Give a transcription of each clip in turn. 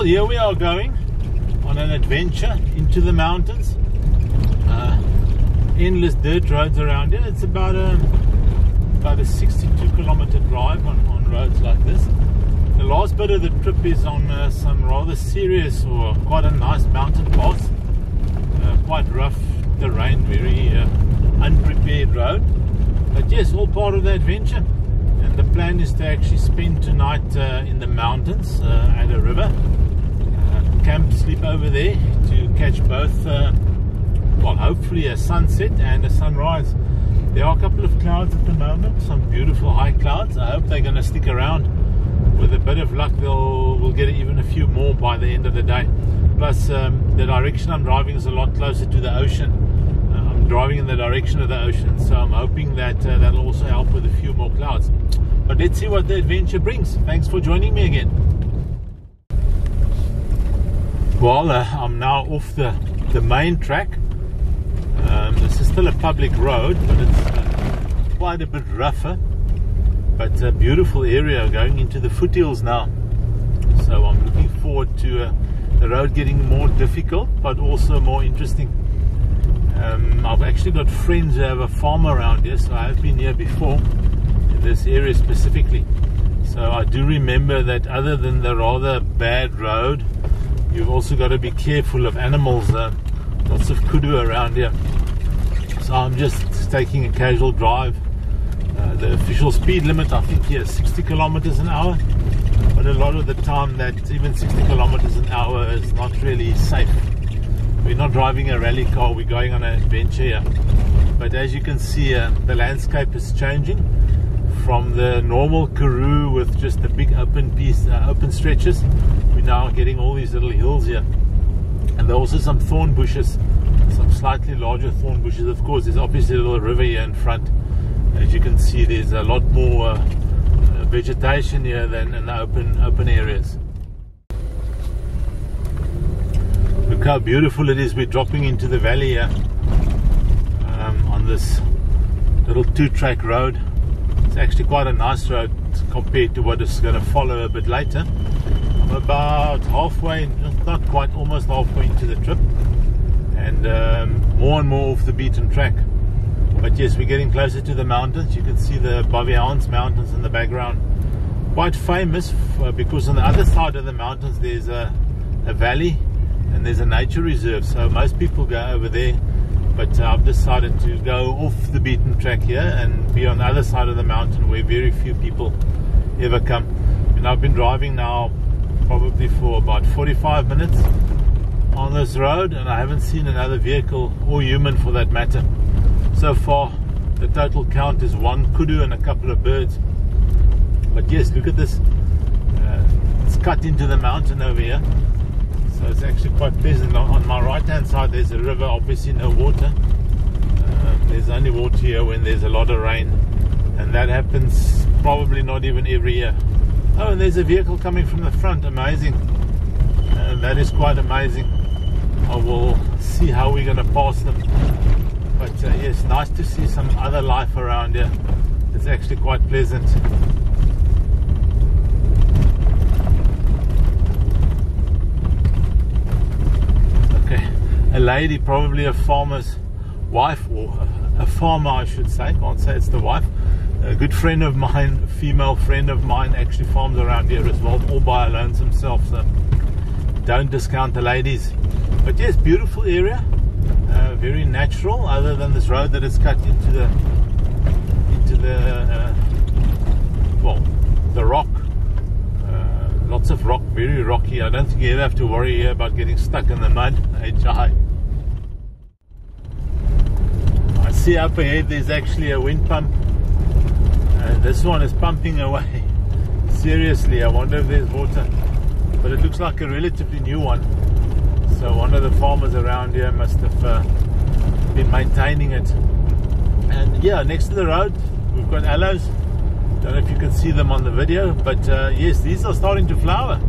here we are going on an adventure into the mountains. Endless dirt roads around here. It's about a 62-kilometer drive on roads like this. The last bit of the trip is on some rather serious or quite a nice mountain pass. Quite rough terrain, very unprepared road. But yes, all part of the adventure. And the plan is to actually spend tonight in the mountains at a river. Camp, sleep over there to catch both, well, hopefully a sunset and a sunrise. There are a couple of clouds at the moment, some beautiful high clouds. I hope they're going to stick around. With a bit of luck, we'll get even a few more by the end of the day. Plus, the direction I'm driving is a lot closer to the ocean. I'm driving in the direction of the ocean, so I'm hoping that that'll also help with a few more clouds. But let's see what the adventure brings. Thanks for joining me again. Well, I'm now off the main track. This is still a public road, but it's quite a bit rougher. But a beautiful area going into the foothills now. So I'm looking forward to the road getting more difficult, but also more interesting. I've actually got friends who have a farm around here, so I have been here before, in this area specifically. So I do remember that other than the rather bad road, you've also got to be careful of animals. Lots of kudu around here. So I'm just taking a casual drive. The official speed limit, I think, here is 60 kilometers an hour. But a lot of the time, that even 60 kilometers an hour is not really safe. We're not driving a rally car, we're going on an adventure here. But as you can see, the landscape is changing from the normal Karoo with just a big open stretches. We're now getting all these little hills here. And there are also some thorn bushes, some slightly larger thorn bushes. Of course, there's obviously a little river here in front. As you can see, there's a lot more vegetation here than in the open areas. Look how beautiful it is. We're dropping into the valley here on this little two-track road. It's actually quite a nice road compared to what is going to follow a bit later. I'm about halfway, not quite, almost halfway into the trip, and more and more off the beaten track. But yes, we're getting closer to the mountains. You can see the Baviaans mountains in the background. Quite famous because on the other side of the mountains there's a valley and there's a nature reserve. So most people go over there. But I've decided to go off the beaten track here and be on the other side of the mountain where very few people ever come. And I've been driving now probably for about 45 minutes on this road, and I haven't seen another vehicle or human for that matter. So far, the total count is one kudu and a couple of birds. But yes, look at this. It's cut into the mountain over here. So it's actually quite pleasant. On my right hand side there's a river, obviously no water. There's only water here when there's a lot of rain. And that happens probably not even every year. Oh, and there's a vehicle coming from the front. Amazing. That is quite amazing. I will see how we're going to pass them. But yes, nice to see some other life around here. It's actually quite pleasant. Okay, a lady, probably a farmer's wife, or a farmer I should say, can't say it's the wife. A good friend of mine, a female friend of mine, actually farms around here as well, all by her lonesome himself, so don't discount the ladies. But yes, beautiful area, very natural, other than this road that is cut into the well, the rock. Lots of rock, very rocky. I don't think you ever have to worry here about getting stuck in the mud. HI. I see up ahead there's actually a wind pump. This one is pumping away. Seriously, I wonder if there's water. But it looks like a relatively new one. So one of the farmers around here must have been maintaining it. And yeah, next to the road we've got aloes. Don't know if you can see them on the video, but yes, these are starting to flower.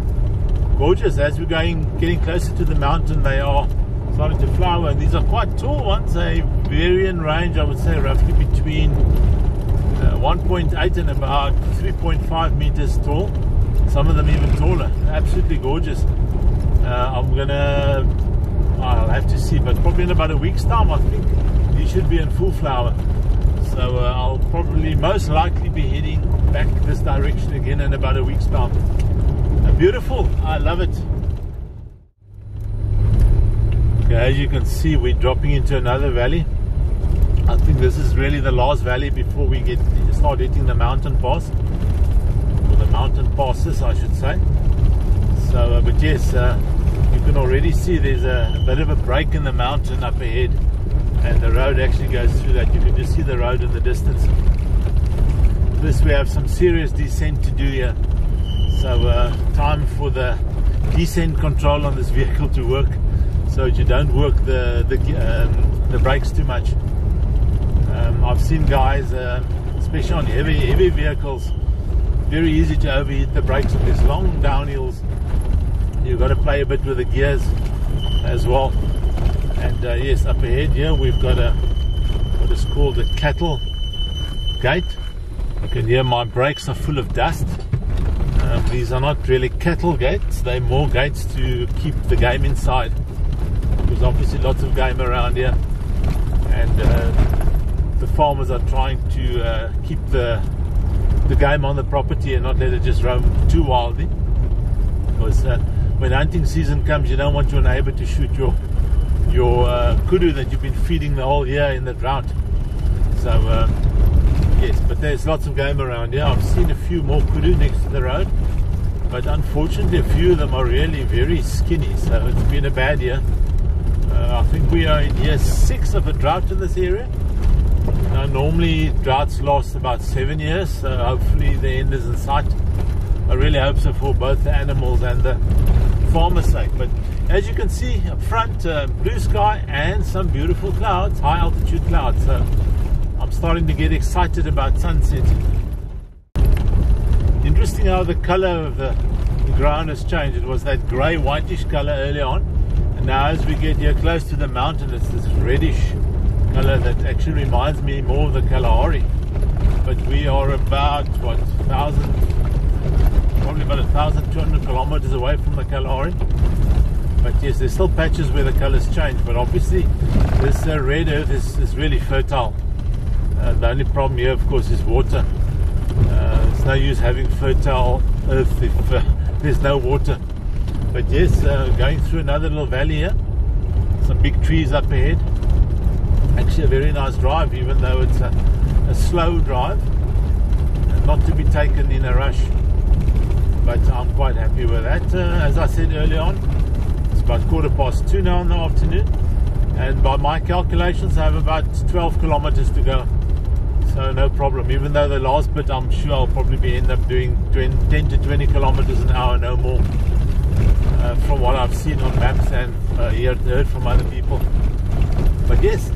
Gorgeous. As we're getting closer to the mountain, they are starting to flower. And these are quite tall ones. They vary in range, I would say, roughly between 1.8 and about 3.5 meters tall. Some of them even taller. Absolutely gorgeous. I'll have to see, but probably in about a week's time I think he should be in full flower. So I'll probably most likely be heading back this direction again in about a week's time. Beautiful, I love it. Okay, as you can see, we're dropping into another valley. I think this is really the last valley before we start hitting the mountain pass, or the mountain passes I should say. So but yes, you can already see there's a bit of a break in the mountain up ahead, and the road actually goes through that. You can just see the road in the distance. This we have some serious descent to do here, so time for the descent control on this vehicle to work, so that you don't work the brakes too much. I've seen guys, especially on heavy vehicles, very easy to overheat the brakes on these long downhills. You've got to play a bit with the gears as well. And yes, up ahead here we've got what is called a cattle gate. You can hear my brakes are full of dust. These are not really cattle gates, they're more gates to keep the game inside. There's obviously lots of game around here, and the farmers are trying to keep the game on the property and not let it just roam too wildly. Because when hunting season comes, you don't want your neighbor to shoot your kudu that you've been feeding the whole year in the drought. So yes, but there's lots of game around here. I've seen a few more kudu next to the road, but unfortunately a few of them are really very skinny, so it's been a bad year. I think we are in year 6 of a drought in this area. Normally droughts last about 7 years, so hopefully the end is in sight. I really hope so for both the animals and the farmer's sake. But as you can see up front, blue sky and some beautiful clouds, high altitude clouds. So I'm starting to get excited about sunset. Interesting how the color of the ground has changed. It was that grey whitish color earlier on, and now as we get here close to the mountain, it's this reddish color that actually reminds me more of the Kalahari. But we are about what, probably about 1,200 kilometers away from the Kalahari. But yes, there's still patches where the colors change, but obviously this red earth is really fertile. The only problem here of course is water. It's no use having fertile earth if there's no water. But yes, going through another little valley here, some big trees up ahead. Actually a very nice drive, even though it's a slow drive, not to be taken in a rush, but I'm quite happy with that. As I said earlier on, it's about 2:15 now in the afternoon, and by my calculations I have about 12 kilometers to go, so no problem. Even though the last bit I'm sure I'll probably end up doing 10 to 20 kilometers an hour, no more, from what I've seen on maps and heard from other people. But yes,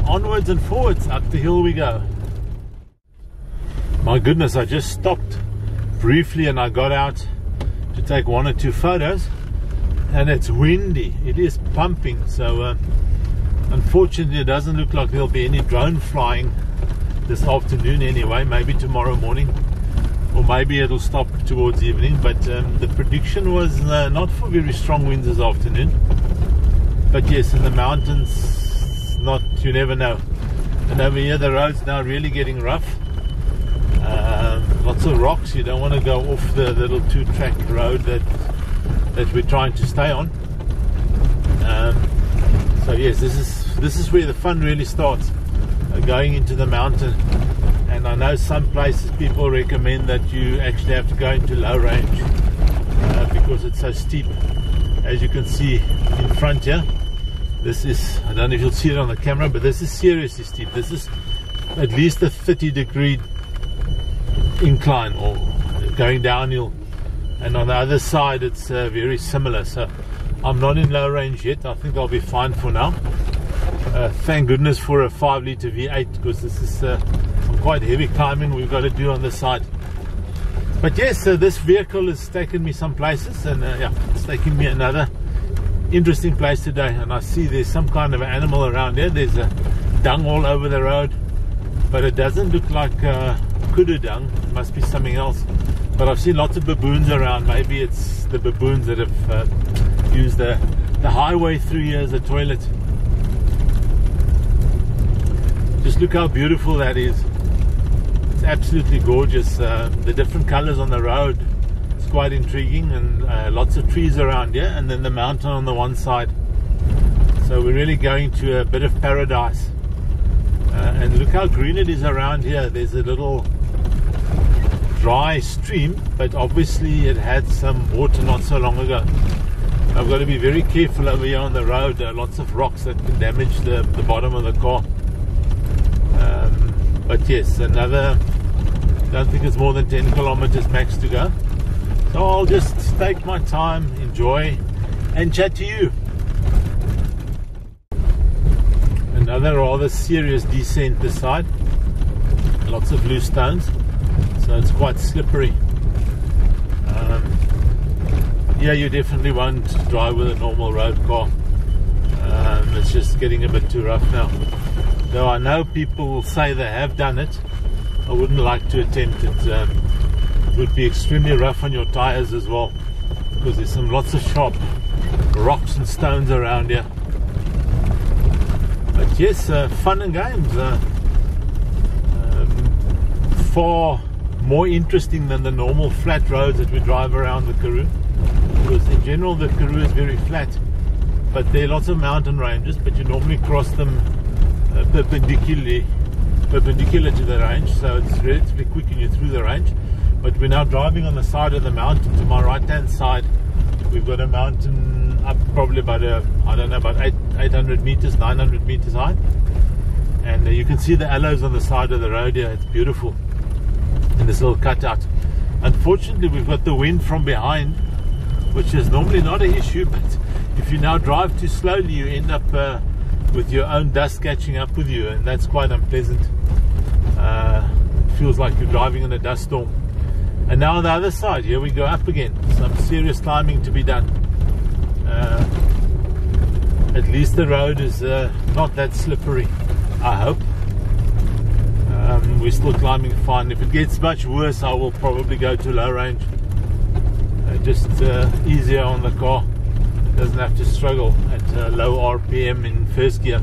onwards and forwards, up the hill we go. My goodness, I just stopped briefly and I got out to take 1 or 2 photos, and it's windy, it is pumping, so unfortunately it doesn't look like there'll be any drone flying this afternoon anyway. Maybe tomorrow morning, or maybe it'll stop towards evening, but the prediction was not for very strong winds this afternoon. But yes, in the mountains, you never know. And over here the road's now really getting rough. Lots of rocks. You don't want to go off the little 2-track road that we're trying to stay on. So yes, this is where the fun really starts, going into the mountain. And I know some places people recommend that you actually have to go into low range because it's so steep. As you can see in front here, this is, I don't know if you'll see it on the camera, but this is seriously steep. This is at least a 30-degree incline, or going downhill, and on the other side it's very similar. So I'm not in low range yet. I think I'll be fine for now. Thank goodness for a 5-litre V8, because this is some quite heavy climbing we've got to do on this side. But yes, this vehicle has taken me some places, and yeah, it's taking me another interesting place today. And I see there's some kind of animal around here. There's a dung all over the road, but it doesn't look like kudu dung. It must be something else. But I've seen lots of baboons around. Maybe it's the baboons that have used the highway through here as a toilet. Just look how beautiful that is. It's absolutely gorgeous. The different colors on the road, it's quite intriguing, and lots of trees around here, and then the mountain on the one side. So we're really going to a bit of paradise. And look how green it is around here. There's a little dry stream, but obviously it had some water not so long ago. I've got to be very careful over here on the road. There are lots of rocks that can damage the bottom of the car. But yes, another, don't think it's more than 10 kilometers max to go. So I'll just take my time, enjoy, and chat to you. Another rather serious descent this side. Lots of loose stones, so it's quite slippery. Yeah, you definitely won't drive with a normal road car. It's just getting a bit too rough now. Though I know people will say they have done it, I wouldn't like to attempt it. It would be extremely rough on your tires as well, because there's lots of sharp rocks and stones around here. But yes, fun and games. Far more interesting than the normal flat roads that we drive around the Karoo, because in general the Karoo is very flat, but there are lots of mountain ranges, but you normally cross them perpendicular to the range, so it's relatively quick when you're through the range. But we're now driving on the side of the mountain. To my right hand side we've got a mountain up probably about I don't know, about 800 meters, 900 meters high, and you can see the aloes on the side of the road here. It's beautiful in this little cutout. Unfortunately we've got the wind from behind, which is normally not an issue, but if you now drive too slowly you end up with your own dust catching up with you, and that's quite unpleasant. It feels like you're driving in a dust storm. And now on the other side, here we go up again. Some serious climbing to be done. At least the road is not that slippery, I hope. We're still climbing fine. If it gets much worse, I will probably go to low range. Just easier on the car. It doesn't have to struggle at low RPM in first gear.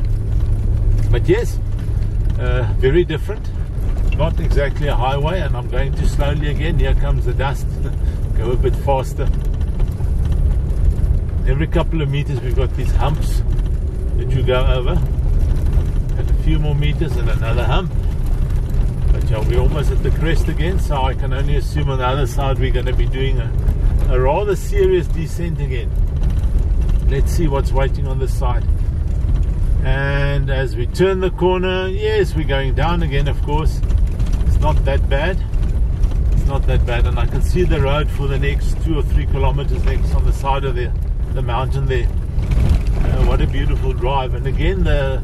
But yes, very different. Not exactly a highway, and I'm going too slowly again. Here comes the dust. Go a bit faster. Every couple of meters we've got these humps that you go over. And a few more meters and another hump. But yeah, we're almost at the crest again, so I can only assume on the other side we're going to be doing a rather serious descent again. Let's see what's waiting on this side. And as we turn the corner, yes, we're going down again, of course. It's not that bad. It's not that bad, and I can see the road for the next 2 or 3 kilometers next on the side of the mountain there. What a beautiful drive. And again, the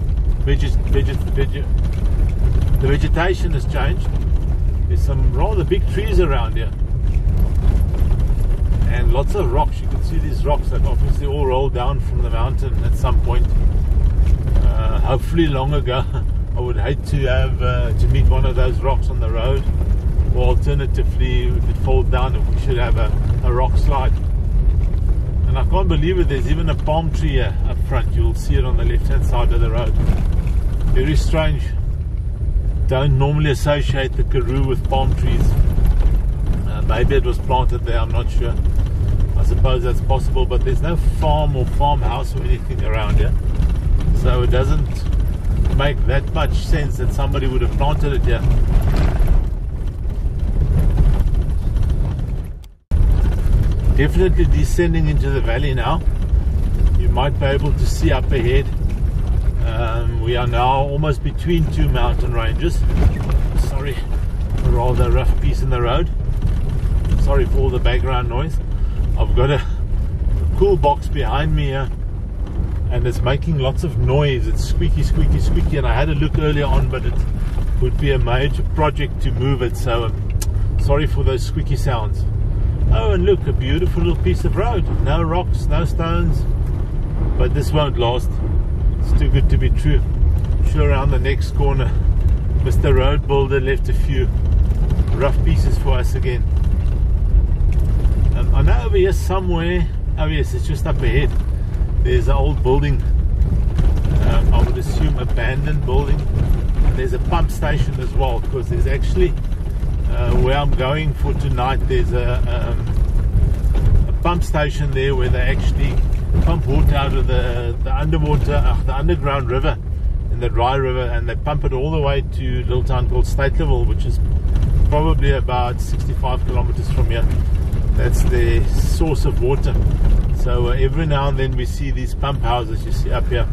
vegetation has changed. There's some rather big trees around here, and lots of rocks. You can see these rocks that obviously all rolled down from the mountain at some point, hopefully long ago. I would hate to have to meet one of those rocks on the road, or alternatively, if it falls down, we should have a rock slide. And I can't believe it, there's even a palm tree here up front. You'll see it on the left hand side of the road. Very strange. Don't normally associate the Karoo with palm trees. Maybe it was planted there, I'm not sure. I suppose that's possible, but there's no farm or farmhouse or anything around here, so it doesn't make that much sense that somebody would have planted it here. Definitely descending into the valley now. You might be able to see up ahead. We are now almost between two mountain ranges. Sorry, a rather rough piece in the road. Sorry for all the background noise. I've got a cool box behind me here, and it's making lots of noise. It's squeaky, squeaky, squeaky, and I had a look earlier on, but it would be a major project to move it, so sorry for those squeaky sounds. Oh, and look, a beautiful little piece of road. No rocks, no stones, but this won't last. It's too good to be true. I'm sure around the next corner Mr. Road Builder left a few rough pieces for us again. I know over here somewhere, oh yes, it's just up ahead, there's an old building, I would assume abandoned building. And there's a pump station as well, because there's actually where I'm going for tonight, there's a pump station there where they actually pump water out of the underground river, in the dry river, and they pump it all the way to a little town called State Level, which is probably about 65 kilometers from here. That's the source of water. So every now and then we see these pump houses you see up here.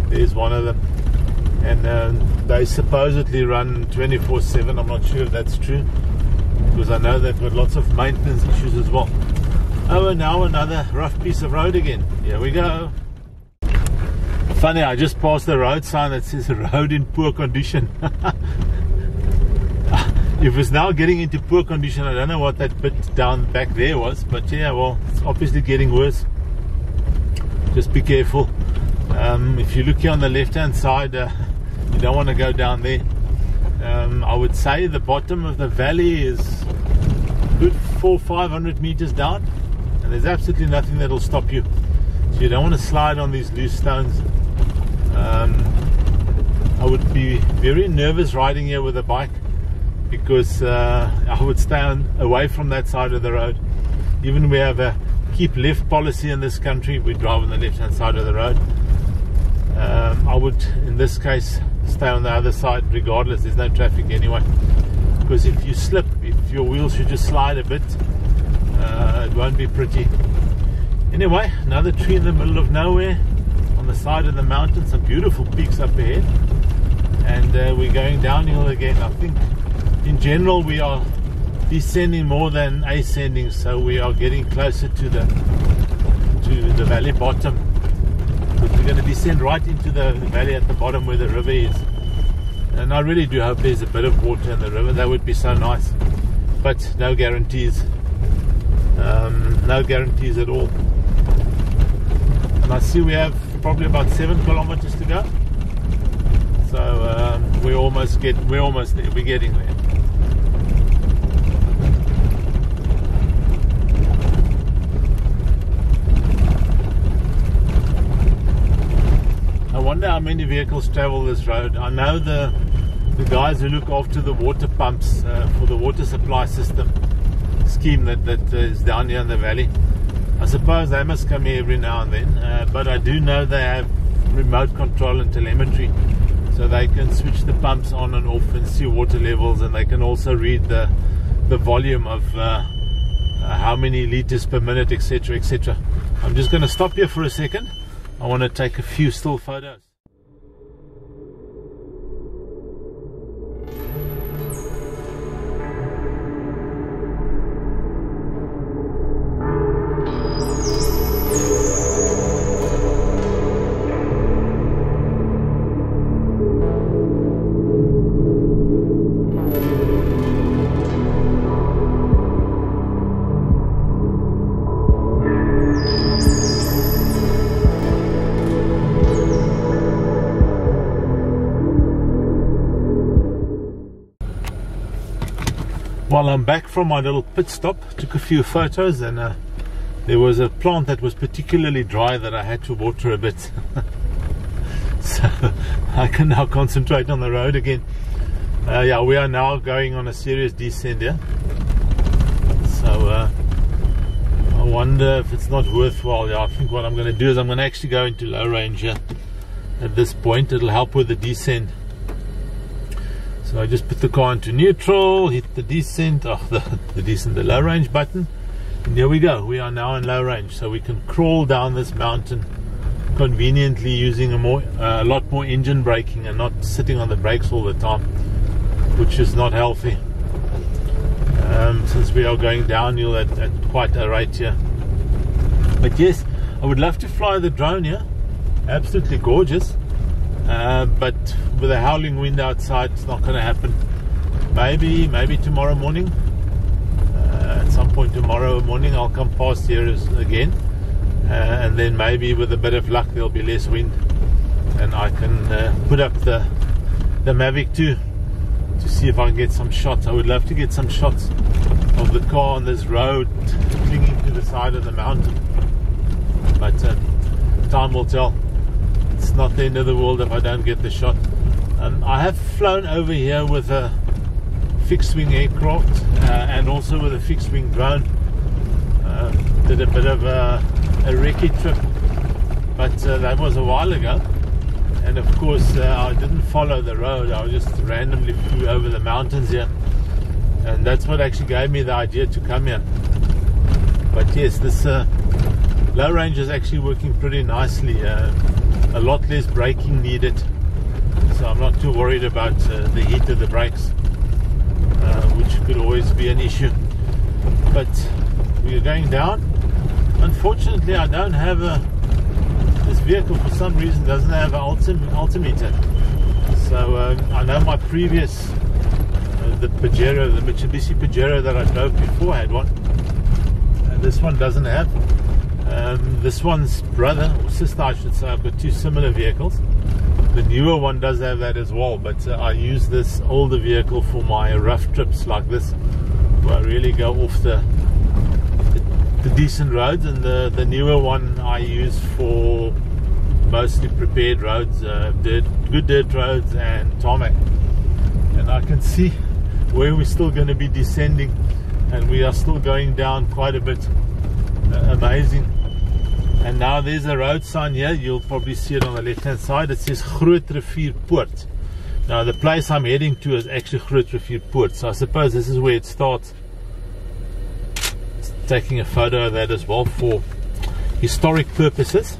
There's one of them, and they supposedly run 24/7. I'm not sure if that's true, because I know they've got lots of maintenance issues as well. Oh, and now another rough piece of road again. Here we go. Funny, I just passed the road sign that says road in poor condition. If it's now getting into poor condition, I don't know what that bit down back there was, but yeah, well, it's obviously getting worse. Just be careful. If you look here on the left hand side, you don't want to go down there. I would say the bottom of the valley is good 400-500 meters down, and there's absolutely nothing that'll stop you. So you don't want to slide on these loose stones. I would be very nervous riding here with a bike, because I would stay away from that side of the road. Even we have a keep left policy in this country, we drive on the left hand side of the road. I would in this case stay on the other side regardless, there's no traffic anyway, because if you slip, if your wheels should just slide a bit, it won't be pretty. Anyway, another tree in the middle of nowhere on the side of the mountain, some beautiful peaks up ahead, and we're going downhill again. I think in general we are descending more than ascending, so we are getting closer to the valley bottom, but we're going to descend right into the valley at the bottom where the river is. And I really do hope there's a bit of water in the river. That would be so nice, but no guarantees. No guarantees at all. And I see we have probably about 7 kilometers to go, so we're almost there, we're getting there. I wonder how many vehicles travel this road. I know the guys who look after the water pumps for the water supply system scheme that is down here in the valley. I suppose they must come here every now and then, but I do know they have remote control and telemetry, so they can switch the pumps on and off and see water levels, and they can also read the volume of how many liters per minute, etc, etc. I'm just going to stop here for a second. I want to take a few still photos. Well, I'm back from my little pit stop, took a few photos, and there was a plant that was particularly dry that I had to water a bit. So I can now concentrate on the road again. Yeah, we are now going on a serious descent here. So I wonder if it's not worthwhile. Yeah, I think what I'm going to do is I'm going to actually go into low range here at this point. It'll help with the descent. So I just put the car into neutral, hit the descent, the low range button, and there we go. We are now in low range, so we can crawl down this mountain conveniently using a lot more engine braking and not sitting on the brakes all the time, which is not healthy, since we are going downhill at quite a rate here. But yes, I would love to fly the drone here. Absolutely gorgeous. But with a howling wind outside, it's not going to happen. Maybe tomorrow morning. At some point tomorrow morning, I'll come past here again, and then maybe with a bit of luck, there'll be less wind, and I can put up the Mavic 2 to see if I can get some shots. I would love to get some shots of the car on this road clinging to the side of the mountain. But time will tell. It's not the end of the world if I don't get the shot. I have flown over here with a fixed wing aircraft and also with a fixed wing drone. Did a bit of a recce trip, but that was a while ago. And of course I didn't follow the road, I just randomly flew over the mountains here, and that's what actually gave me the idea to come here. But yes, this low range is actually working pretty nicely. A lot less braking needed, so I'm not too worried about the heat of the brakes, which could always be an issue. But we're going down. Unfortunately, I don't have this vehicle for some reason doesn't have an altimeter. So I know my previous the Pajero, the Mitsubishi Pajero that I drove before had one, and this one doesn't have. This one's brother or sister, I should say. I've got two similar vehicles. The newer one does have that as well, but I use this older vehicle for my rough trips like this, where I really go off the decent roads, and the newer one I use for mostly prepared roads, good dirt roads and tarmac. And I can see where we're still going to be descending, and we are still going down quite a bit. Amazing. And now there's a road sign here. You'll probably see it on the left hand side. It says Groot Rivier Poort. Now the place I'm heading to is actually Groot Rivier Poort, so I suppose this is where it starts. Taking a photo of that as well for historic purposes.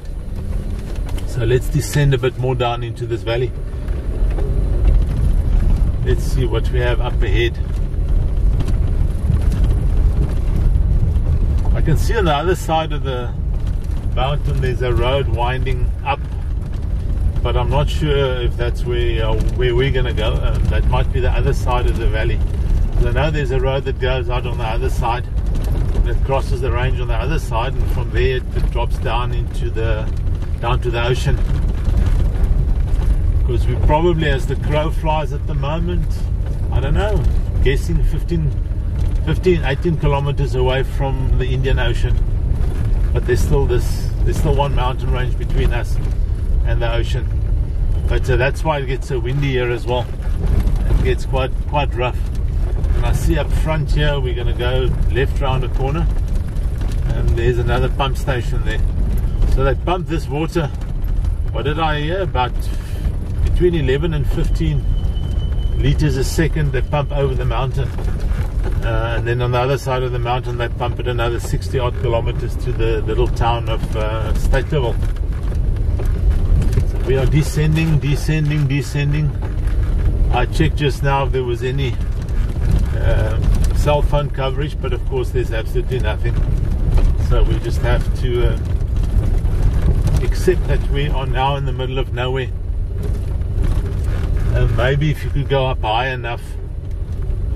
So let's descend a bit more down into this valley. Let's see what we have up ahead. I can see on the other side of the mountain there's a road winding up, but I'm not sure if that's where we're going to go. That might be the other side of the valley. So I know there's a road that goes out on the other side, that crosses the range on the other side, and from there it drops down into the to the ocean. Because we probably, as the crow flies at the moment, I don't know, guessing 18 kilometers away from the Indian Ocean. But there's still one mountain range between us and the ocean. But that's why it gets so windy here as well. It gets quite rough. And I see up front here we're going to go left round a corner, and there's another pump station there. So they pump this water, what did I hear, about between 11 and 15 liters a second they pump over the mountain, and then on the other side of the mountain they pump it another 60 odd kilometers to the little town of State Level. So we are descending. I checked just now if there was any cell phone coverage, but of course there's absolutely nothing. So we just have to accept that we are now in the middle of nowhere. Maybe if you could go up high enough.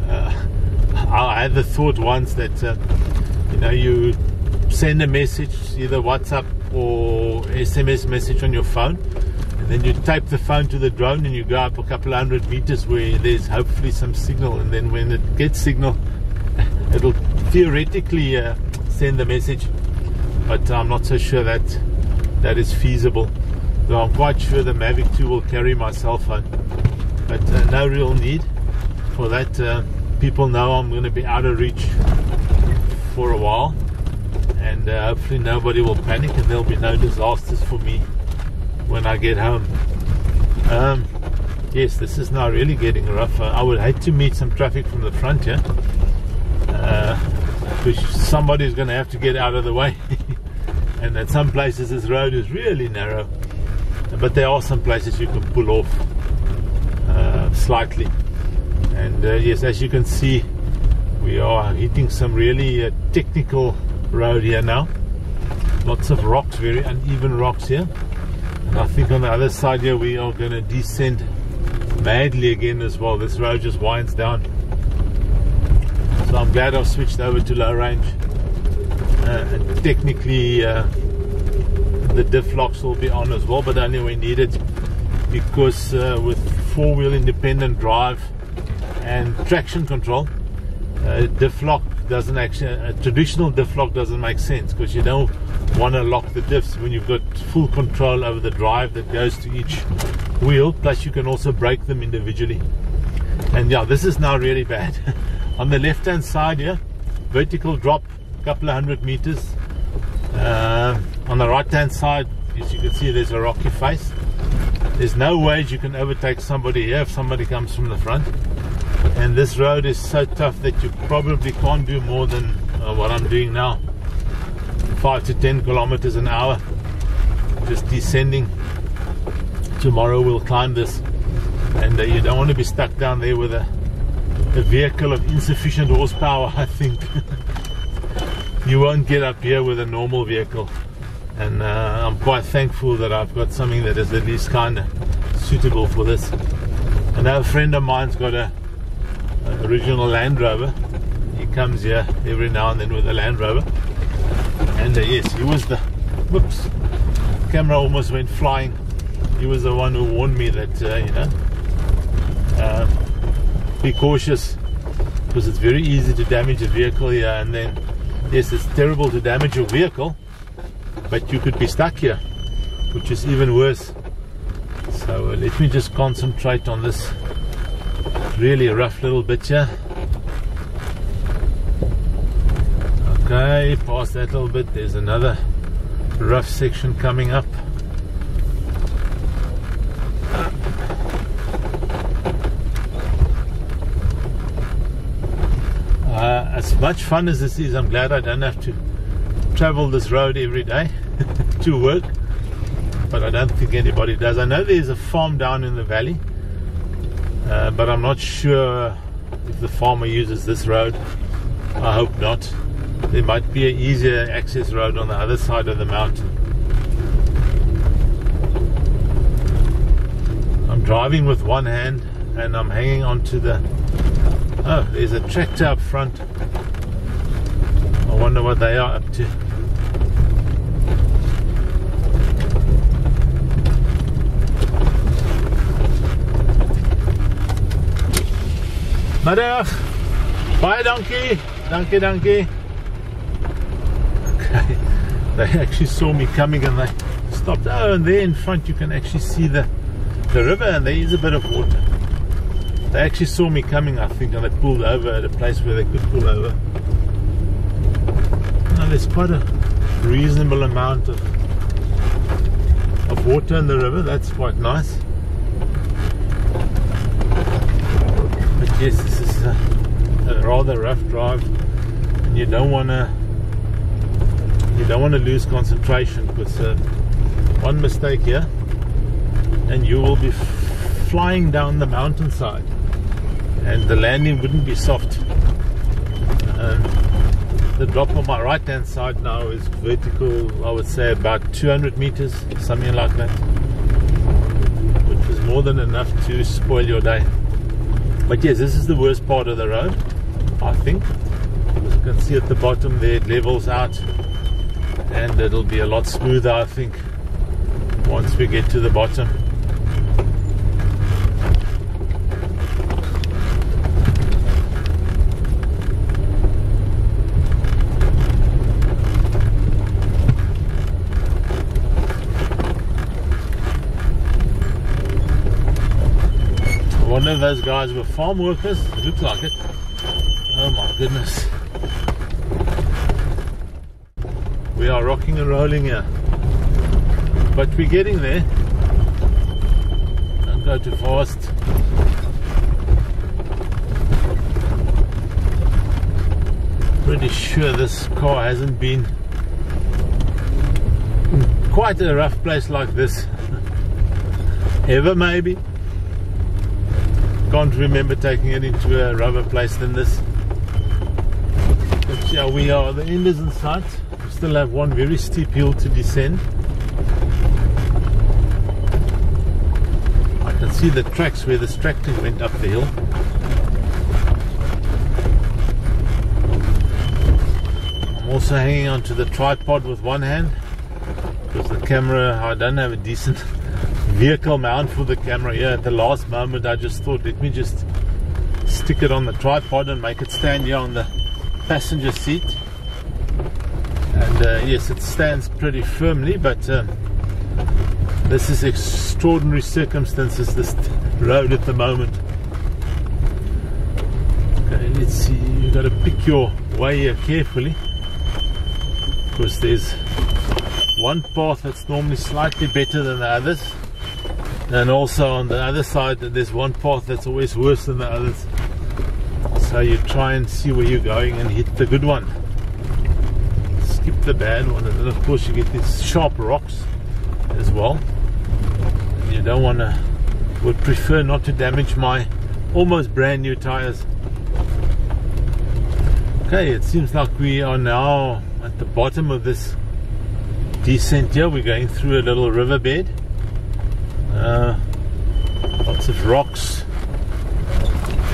I had the thought once that you send a message, either WhatsApp or SMS message on your phone, and then you tape the phone to the drone and you go up a couple of 100 meters where there's hopefully some signal, and then when it gets signal it'll theoretically send the message. But I'm not so sure that is feasible, though I'm quite sure the Mavic 2 will carry my cell phone. But no real need for that. People know I'm going to be out of reach for a while, and hopefully nobody will panic and there'll be no disasters for me when I get home. Yes, this is now really getting rough. I would hate to meet some traffic from the front here, because somebody's going to have to get out of the way. And at some places this road is really narrow, but there are some places you can pull off slightly. And yes, as you can see, we are hitting some really technical road here now. Lots of rocks, very uneven rocks here. And I think on the other side here we are going to descend madly again as well. This road just winds down. So I'm glad I've switched over to low range. And technically the diff locks will be on as well, but only when needed, because with four-wheel independent drive and traction control, diff lock doesn't actually, a traditional diff lock doesn't make sense, because you don't want to lock the diffs when you've got full control over the drive that goes to each wheel. Plus you can also brake them individually. And yeah, this is now really bad. On the left hand side here, vertical drop, a couple of 100 meters. On the right hand side, as you can see, there's a rocky face. There's no way you can overtake somebody here if somebody comes from the front. And this road is so tough that you probably can't do more than what I'm doing now, 5 to 10 kilometers an hour, just descending. Tomorrow we'll climb this, and you don't want to be stuck down there with a vehicle of insufficient horsepower. I think you won't get up here with a normal vehicle. And I'm quite thankful that I've got something that is at least kind of suitable for this. Another friend of mine's got a original Land Rover. He comes here every now and then with a Land Rover, and yes, he was the, whoops, camera almost went flying. He was the one who warned me that be cautious, because it's very easy to damage a vehicle here. And then yes, it's terrible to damage your vehicle, but you could be stuck here, which is even worse. So let me just concentrate on this really rough little bit here. Okay, past that little bit, there's another rough section coming up. As much fun as this is, I'm glad I don't have to travel this road every day to work, but I don't think anybody does. I know there's a farm down in the valley, but I'm not sure if the farmer uses this road. I hope not. There might be an easier access road on the other side of the mountain. I'm driving with one hand and I'm hanging onto the, oh, there's a tractor up front. I wonder what they are up to. Middag. Bye, donkey. Donkey. Okay. They actually saw me coming and they stopped. Oh, and there in front you can actually see the river, and there is a bit of water. They actually saw me coming, I think, and they pulled over at a place where they could pull over. Now there's quite a reasonable amount of water in the river. That's quite nice. But yes, this is a rather rough drive, and you don't want to lose concentration, because one mistake here and you will be flying down the mountainside, and the landing wouldn't be soft. The drop on my right hand side now is vertical, I would say about 200 meters, something like that, which is more than enough to spoil your day. But yes, this is the worst part of the road, I think. As you can see at the bottom there, it levels out, and it'll be a lot smoother, I think, once we get to the bottom. I wonder if those guys were farm workers. It looks like it. Oh my goodness. We are rocking and rolling here, but we're getting there. Don't go too fast. Pretty sure this car hasn't been in quite a rough place like this ever, maybe. Can't remember taking it into a rougher place than this. But yeah, we are, the end is in sight. We still have one very steep hill to descend. I can see the tracks where this tractor went up the hill. I'm also hanging onto the tripod with one hand, because the camera, I don't have a decent vehicle mount for the camera here. At the last moment I just thought, let me just stick it on the tripod and make it stand here on the passenger seat, and yes, it stands pretty firmly, but this is extraordinary circumstances, this road at the moment. Okay, let's see, you've got to pick your way here carefully, because there's one path that's normally slightly better than the others, and also on the other side there's one path that's always worse than the others. So you try and see where you're going and hit the good one, skip the bad one, and then of course you get these sharp rocks as well. You don't want to, would prefer not to damage my almost brand new tires. Okay, it seems like we are now at the bottom of this descent here. We're going through a little riverbed, lots of rocks,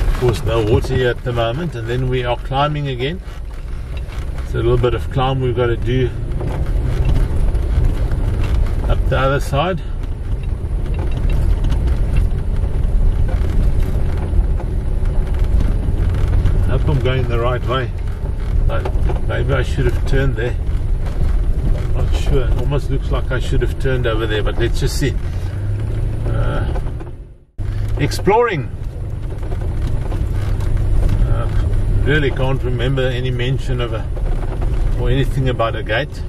of course no water here at the moment, and then we are climbing again. It's a little bit of climb we've got to do up the other side. I hope I'm going the right way. Maybe I should have turned there. I'm not sure. It almost looks like I should have turned over there, but let's just see. Exploring. Really can't remember any mention of or anything about a gate.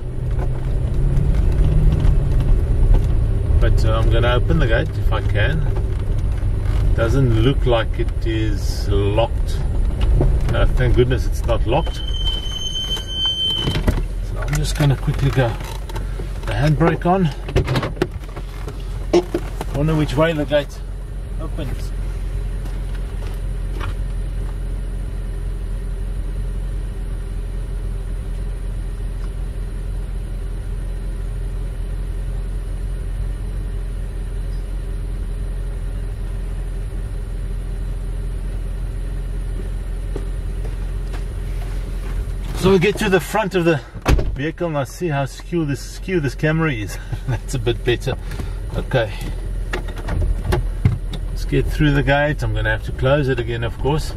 But I'm going to open the gate if I can. Doesn't look like it is locked. Thank goodness it's not locked. So I'm just going to quickly go the handbrake on. Wonder which way the gate opens. So we get to the front of the vehicle and I see how skew this camera is. That's a bit better. Okay, let's get through the gate. I'm going to have to close it again, of course.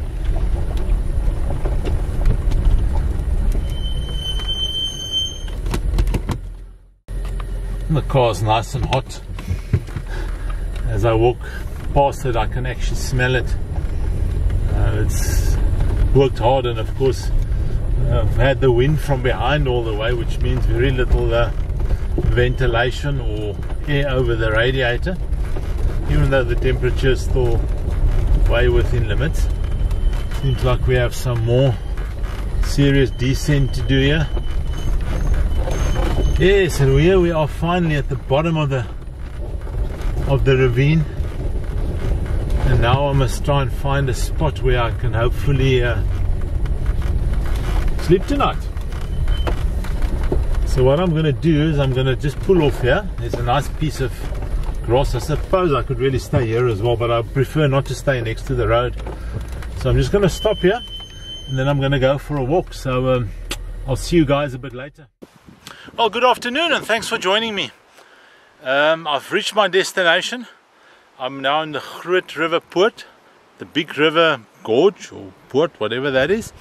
And the car's nice and hot. As I walk past it, I can actually smell it. It's worked hard, and of course I've had the wind from behind all the way, which means very little ventilation or air over the radiator, even though the temperature is still way within limits. Seems like we have some more serious descent to do here. Yes, and here we are finally at the bottom of the ravine, and now I must try and find a spot where I can hopefully sleep tonight. So what I'm going to do is I'm going to just pull off here. There's a nice piece of grass. I suppose I could really stay here as well, but I prefer not to stay next to the road. So I'm just going to stop here and then I'm going to go for a walk. So I'll see you guys a bit later. Well, good afternoon and thanks for joining me. I've reached my destination. I'm now in the Groot River Poort, the big river gorge or poort, whatever that is.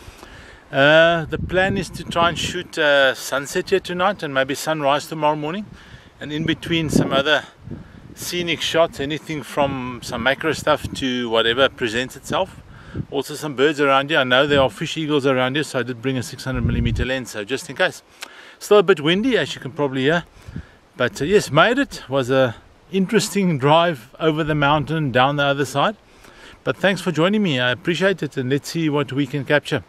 The plan is to try and shoot sunset here tonight and maybe sunrise tomorrow morning, and in between some other scenic shots, anything from some macro stuff to whatever presents itself. Also some birds around here. I know there are fish eagles around here, so I did bring a 600mm lens, so just in case. Still a bit windy, as you can probably hear, but yes, made it. Was a interesting drive over the mountain down the other side, but thanks for joining me. I appreciate it, and let's see what we can capture.